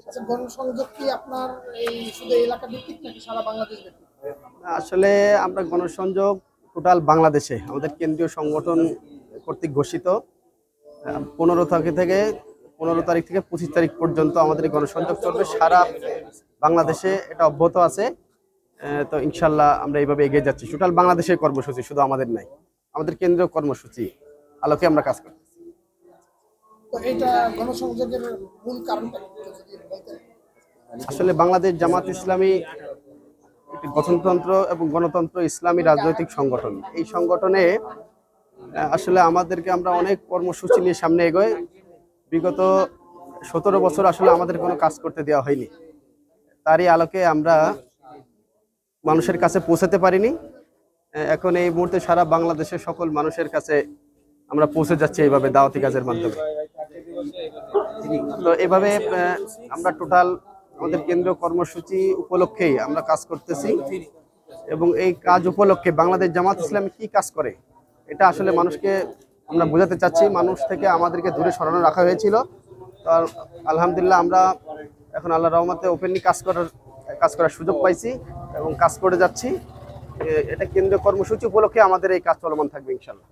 আচ্ছা, গণসংযোগ কি আপনার এই শুধু এলাকা ভিত্তিক নাকি সারা বাংলাদেশ ভিত্তিক? আসলে আমরা গণসংযোগ টোটাল বাংলাদেশে আমাদের কেন্দ্রীয় সংগঠন কর্তৃক ঘোষিত 15 তারিখ থেকে 25 তারিখ পর্যন্ত আমাদের এই গণসংযোগ চলবে সারা বাংলাদেশে, এটা অব্যাহত আছে। তো ইনশাল্লাহ আমরা এইভাবে এগিয়ে যাচ্ছি। টোটাল বাংলাদেশের কর্মসূচি, শুধু আমাদের নাই, আমাদের কেন্দ্রীয় কর্মসূচি আলোকে আমরা কাজ করি। তো এটা গণসংযোগের মূল কারণটা কি যদি বলতেন? আসলে বাংলাদেশ জামাত ইসলামী একটি গঠনতন্ত্র এবং গণতন্ত্র ইসলামী রাজনৈতিক সংগঠন। এই সংগঠনে আসলে আমাদেরকে আমরা অনেক কর্মসূচি নিয়ে সামনে এগোই। বিগত 17 বছর আসলে আমাদের কোনো কাজ করতে দেওয়া হয়নি, তারই আলোকে আমরা মানুষের কাছে পৌঁছাতে পারিনি। এখন এই মুহূর্তে সারা বাংলাদেশের সকল মানুষের কাছে আমরা পৌঁছে যাচ্ছি এইভাবে দাওয়াতি কাজের মাধ্যমে। তো এভাবে আমরা টোটাল আমাদের কেন্দ্রীয় কর্মসূচি উপলক্ষেই আমরা কাজ করতেছি, এবং এই কাজ উপলক্ষে বাংলাদেশ জামাত ইসলামী কি কাজ করে এটা আসলে মানুষকে আমরা বোঝাতে চাচ্ছি। মানুষ থেকে আমাদেরকে দূরে সরানো রাখা হয়েছিল, তো আলহামদুলিল্লাহ আমরা এখন আল্লাহর রহমতে ওপেনলি কাজ করার সুযোগ পাইছি এবং কাজ করে যাচ্ছি। এটা কেন্দ্রীয় কর্মসূচি উপলক্ষে আমাদের এই কাজ চলমান থাকবে ইনশাল্লাহ।